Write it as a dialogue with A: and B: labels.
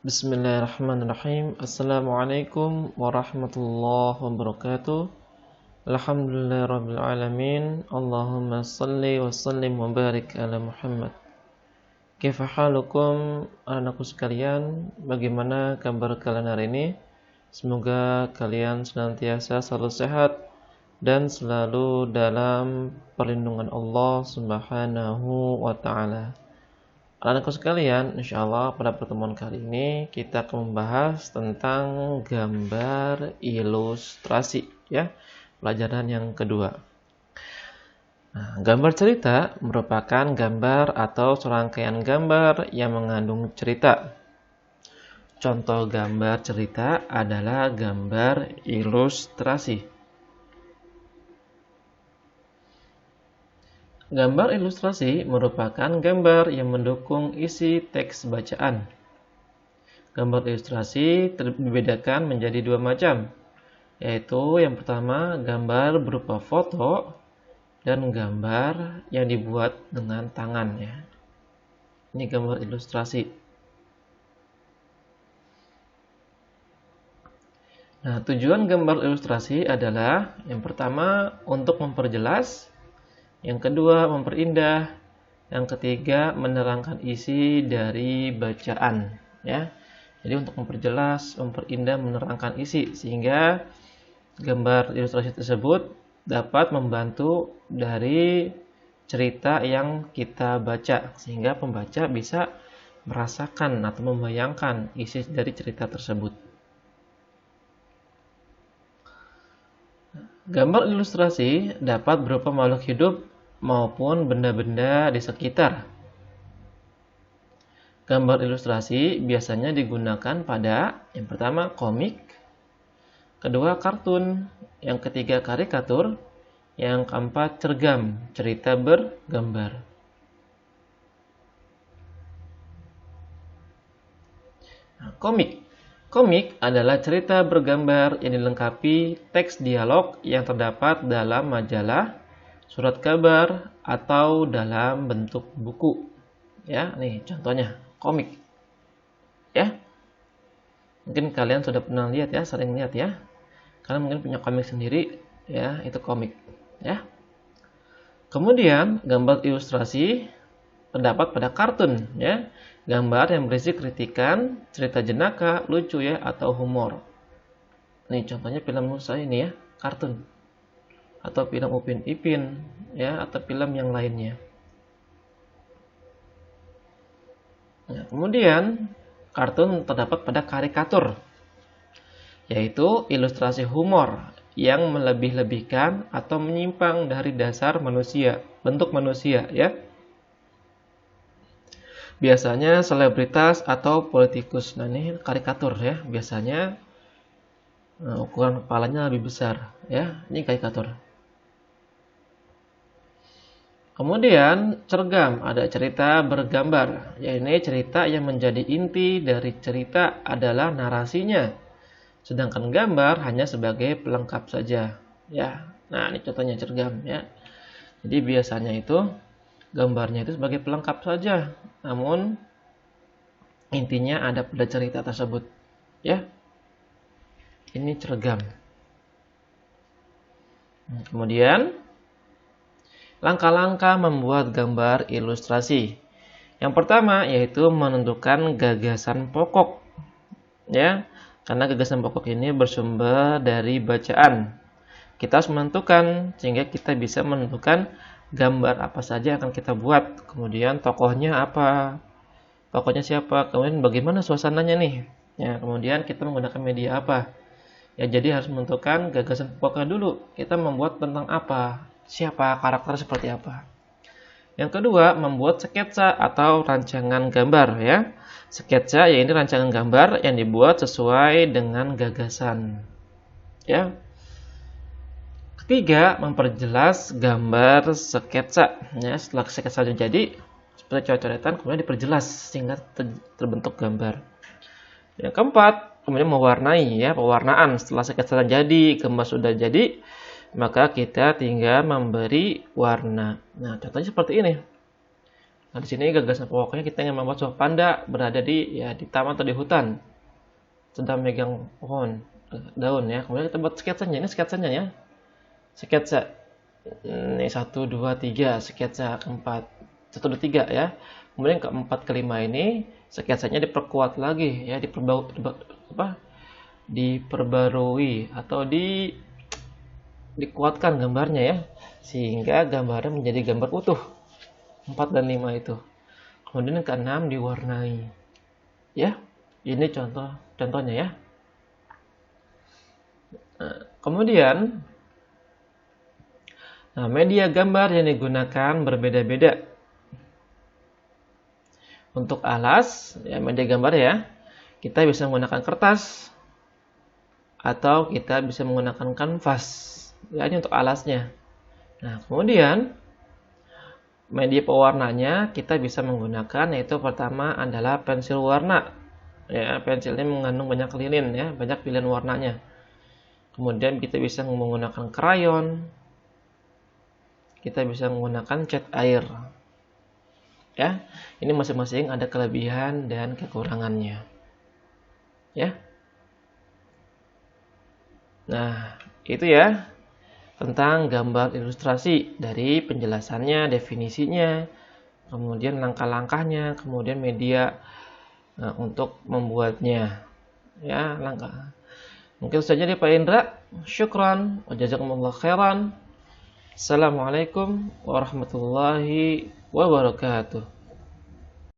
A: Bismillahirrahmanirrahim. Assalamualaikum warahmatullahi wabarakatuh. Alhamdulillahirabbil alamin. Allahumma shalli wa sallim wa barik ala Muhammad. Kaifa halukum anakku sekalian? Bagaimana kabar kalian hari ini? Semoga kalian senantiasa selalu sehat dan selalu dalam perlindungan Allah Subhanahu wa taala. Anak-anakku sekalian, insyaallah pada pertemuan kali ini kita akan membahas tentang gambar ilustrasi, ya, pelajaran yang kedua. Nah, gambar cerita merupakan gambar atau serangkaian gambar yang mengandung cerita. Contoh gambar cerita adalah gambar ilustrasi. Gambar ilustrasi merupakan gambar yang mendukung isi teks bacaan. Gambar ilustrasi dibedakan menjadi dua macam, yaitu yang pertama gambar berupa foto dan gambar yang dibuat dengan tangan. Ya. Ini gambar ilustrasi. Nah, tujuan gambar ilustrasi adalah yang pertama untuk memperjelas, yang kedua memperindah, yang ketiga menerangkan isi dari bacaan, ya. Jadi untuk memperjelas, memperindah, menerangkan isi sehingga gambar ilustrasi tersebut dapat membantu dari cerita yang kita baca sehingga pembaca bisa merasakan atau membayangkan isi dari cerita tersebut. Gambar ilustrasi dapat berupa makhluk hidup maupun benda-benda di sekitar. Gambar ilustrasi biasanya digunakan pada yang pertama komik, kedua kartun, yang ketiga karikatur, yang keempat cergam, cerita bergambar. Nah, komik adalah cerita bergambar yang dilengkapi teks dialog yang terdapat dalam majalah, surat kabar, atau dalam bentuk buku. Ya, nih contohnya komik. Ya, mungkin kalian sudah pernah lihat ya, sering lihat ya. Kalian mungkin punya komik sendiri, ya, itu komik. Ya. Kemudian gambar ilustrasi terdapat pada kartun, ya, gambar yang berisi kritikan, cerita jenaka, lucu ya, atau humor. Nih contohnya film Nusa ini ya, kartun. Atau film Upin Ipin, ya, atau film yang lainnya. Nah, kemudian kartun terdapat pada karikatur, yaitu ilustrasi humor yang melebih-lebihkan atau menyimpang dari dasar manusia, bentuk manusia, ya. Biasanya selebritas atau politikus. Nah, ini karikatur ya, biasanya ukuran kepalanya lebih besar, ya. Ini karikatur. Kemudian cergam, ada cerita bergambar, yaitu cerita yang menjadi inti dari cerita adalah narasinya, sedangkan gambar hanya sebagai pelengkap saja. Ya, nah ini contohnya cergam ya. Jadi biasanya itu gambarnya itu sebagai pelengkap saja, namun intinya ada pada cerita tersebut. Ya, ini cergam. Kemudian langkah-langkah membuat gambar ilustrasi. Yang pertama yaitu menentukan gagasan pokok. Ya, karena gagasan pokok ini bersumber dari bacaan. Kita harus menentukan sehingga kita bisa menentukan gambar apa saja yang akan kita buat. Kemudian tokohnya apa? Tokohnya siapa? Kemudian bagaimana suasananya nih? Ya, kemudian kita menggunakan media apa? Ya, jadi harus menentukan gagasan pokoknya dulu. Kita membuat tentang apa? Siapa, karakter seperti apa. Yang kedua, membuat sketsa atau rancangan gambar ya. Sketsa yaitu rancangan gambar yang dibuat sesuai dengan gagasan. Ya. Ketiga, memperjelas gambar sketsa. Ya, setelah sketsa jadi seperti coret-coretan kemudian diperjelas sehingga terbentuk gambar. Yang keempat, kemudian mewarnai ya, pewarnaan. Setelah sketsa jadi, gambar sudah jadi, maka kita tinggal memberi warna. Nah, contohnya seperti ini. Nah, di sini gagasan pokoknya kita ingin membuat sebuah panda berada di di taman atau di hutan, sedang megang pohon daun ya. Kemudian kita buat sketsanya. Ini sketsanya ya. Sketsa. Ini 1 2 3 sketsa keempat. 1 2 3 ya. Kemudian keempat kelima ini sketsanya diperkuat lagi ya, diperbarui atau dikuatkan gambarnya ya, sehingga gambarnya menjadi gambar utuh 4 dan 5 itu. Kemudian yang keenam diwarnai ya. Ini contohnya ya. Nah, kemudian media gambar yang digunakan berbeda-beda. Untuk alas ya, media gambar ya, kita bisa menggunakan kertas atau kita bisa menggunakan kanvas ya, ini untuk alasnya. Nah, kemudian media pewarnanya kita bisa menggunakan, yaitu pertama adalah pensil warna ya. Pensil ini mengandung banyak lilin ya, banyak pilihan warnanya. Kemudian kita bisa menggunakan krayon, kita bisa menggunakan cat air ya. Ini masing-masing ada kelebihan dan kekurangannya ya. Nah, itu ya tentang gambar ilustrasi, dari penjelasannya, definisinya, kemudian langkah-langkahnya, kemudian media untuk membuatnya ya, langkah. Mungkin saja dari Pak Indra. Syukran wa jazakumullah khairan. Assalamualaikum warahmatullahi wabarakatuh.